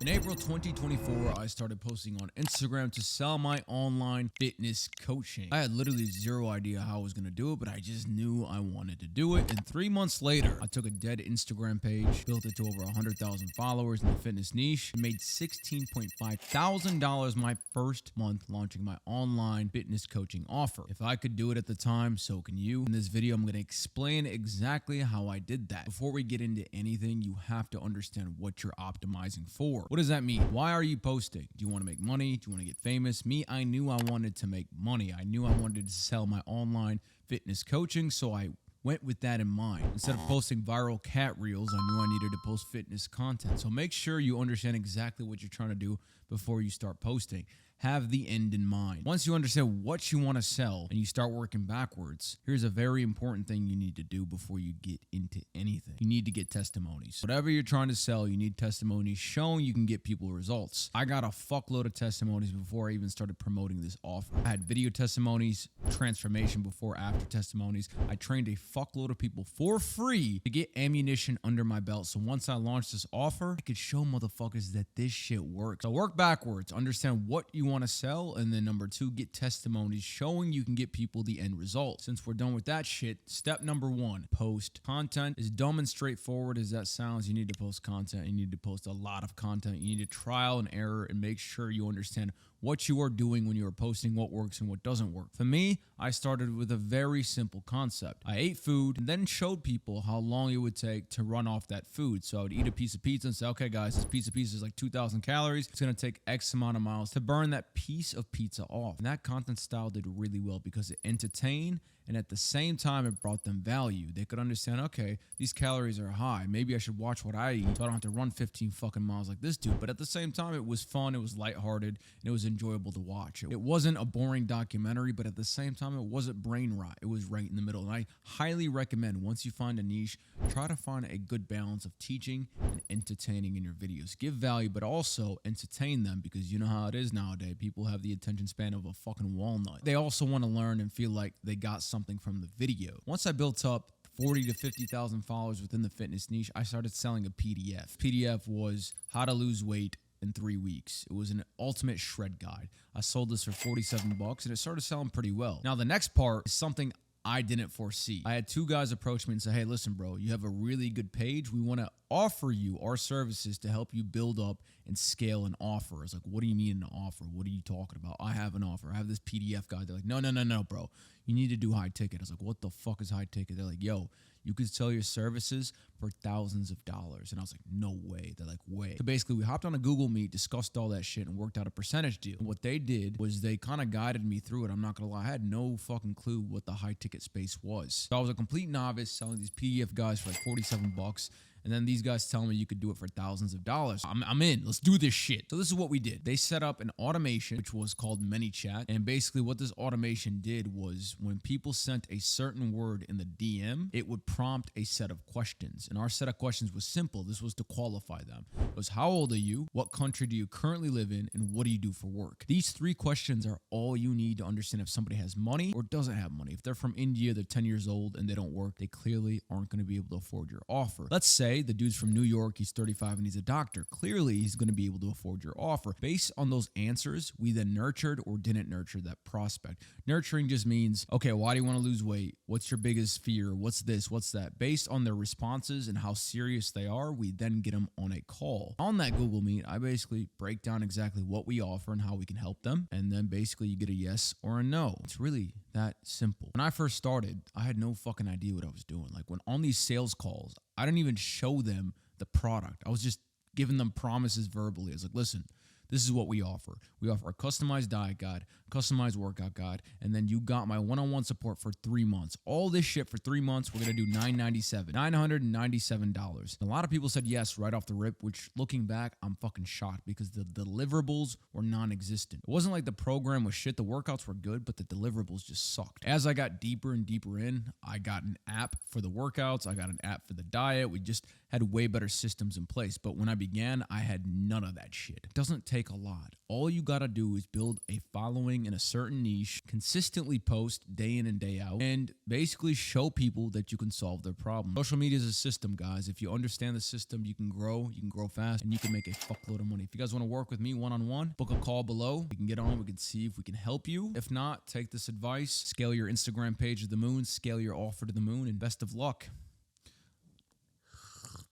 In April 2024, I started posting on Instagram to sell my online fitness coaching. I had literally zero idea how I was going to do it, but I just knew I wanted to do it. And 3 months later, I took a dead Instagram page, built it to over 100,000 followers in the fitness niche, and made $16.5 thousand my first month launching my online fitness coaching offer. If I could do it at the time, so can you. In this video, I'm going to explain exactly how I did that. Before we get into anything, you have to understand what you're optimizing for. What does that mean? Why are you posting? Do you want to make money? Do you want to get famous? Me, I knew I wanted to make money. I knew I wanted to sell my online fitness coaching, so I went with that in mind. Instead of posting viral cat reels, I knew I needed to post fitness content. So make sure you understand exactly what you're trying to do before you start posting. Have the end in mind. Once you understand what you want to sell and you start working backwards, here's a very important thing you need to do before you get into anything. You need to get testimonies. Whatever you're trying to sell, you need testimonies showing you can get people results. I got a fuckload of testimonies before I even started promoting this offer. I had video testimonies, transformation before, after testimonies. I trained a fuckload of people for free to get ammunition under my belt. So once I launched this offer, I could show motherfuckers that this shit works. So work backwards, understand what you want to sell, and then number 2, get testimonies showing you can get people the end result. Since we're done with that shit, step number 1, post content. As dumb and straightforward as that sounds, you need to post content. You need to post a lot of content. You need to trial and error and make sure you understand what you are doing when you are posting, what works and what doesn't work. For me, I started with a very simple concept. I ate food and then showed people how long it would take to run off that food. So I would eat a piece of pizza and say, okay guys, this piece of pizza is like 2,000 calories. It's gonna take X amount of miles to burn that piece of pizza off. And that content style did really well because it entertained, and at the same time, it brought them value. They could understand, okay, these calories are high. Maybe I should watch what I eat so I don't have to run 15 fucking miles like this dude. But at the same time, it was fun, it was lighthearted, and it was enjoyable to watch. It wasn't a boring documentary, but at the same time, it wasn't brain rot. It was right in the middle. And I highly recommend, once you find a niche, try to find a good balance of teaching and entertaining in your videos. Give value, but also entertain them, because you know how it is nowadays. People have the attention span of a fucking walnut. They also want to learn and feel like they got something from the video. Once I built up 40 to 50,000 followers within the fitness niche, I started selling a PDF. PDF was how to lose weight in 3 weeks. It was an ultimate shred guide. I sold this for 47 bucks and it started selling pretty well. Now the next part is something I didn't foresee. I had 2 guys approach me and say, hey, listen, bro, you have a really good page. We want to offer you our services to help you build up and scale an offer. I was like, what do you mean an offer? What are you talking about? I have an offer. I have this PDF guide. They're like, no, bro. You need to do high ticket. I was like, what the fuck is high ticket? They're like, yo, you could sell your services for thousands of dollars. And I was like, no way. They're like, way. So basically, we hopped on a Google Meet, discussed all that shit, and worked out a percentage deal. And what they did was they kind of guided me through it. I'm not going to lie. I had no fucking clue what the high ticket space was. So I was a complete novice selling these PDF guides for like 47 bucks. And then these guys tell me you could do it for thousands of dollars. I'm in. Let's do this shit. So this is what we did. They set up an automation, which was called ManyChat. And basically what this automation did was when people sent a certain word in the DM, it would prompt a set of questions. And our set of questions was simple. This was to qualify them. It was, how old are you? What country do you currently live in? And what do you do for work? These 3 questions are all you need to understand if somebody has money or doesn't have money. If they're from India, they're 10 years old and they don't work, they clearly aren't going to be able to afford your offer. Let's say the dude's from New York, he's 35 and he's a doctor. Clearly, he's going to be able to afford your offer. Based on those answers, we then nurtured or didn't nurture that prospect. Nurturing just means, okay, why do you want to lose weight? What's your biggest fear? What's this? What's that? Based on their responses and how serious they are, we then get them on a call. On that Google Meet, I basically break down exactly what we offer and how we can help them. And then basically you get a yes or a no. It's really that simple. When I first started, I had no fucking idea what I was doing. Like when on these sales calls, I didn't even show them the product. I was just giving them promises verbally. I was like, listen, this is what we offer. We offer a customized diet guide, customized workout guide, and then you got my one-on-one support for 3 months. All this shit for 3 months, we're going to do $997. A lot of people said yes right off the rip, which looking back, I'm fucking shocked because the deliverables were non-existent. It wasn't like the program was shit. The workouts were good, but the deliverables just sucked. As I got deeper and deeper in, I got an app for the workouts. I got an app for the diet. We just had way better systems in place. But when I began, I had none of that shit. It doesn't take a lot. All you gotta do is build a following in a certain niche, consistently post day in and day out, and basically show people that you can solve their problem. Social media is a system, guys. If you understand the system, you can grow fast, and you can make a fuckload of money. If you guys want to work with me one-on-one, book a call below. We can get on, we can see if we can help you. If not, take this advice, scale your Instagram page to the moon, scale your offer to the moon, and best of luck.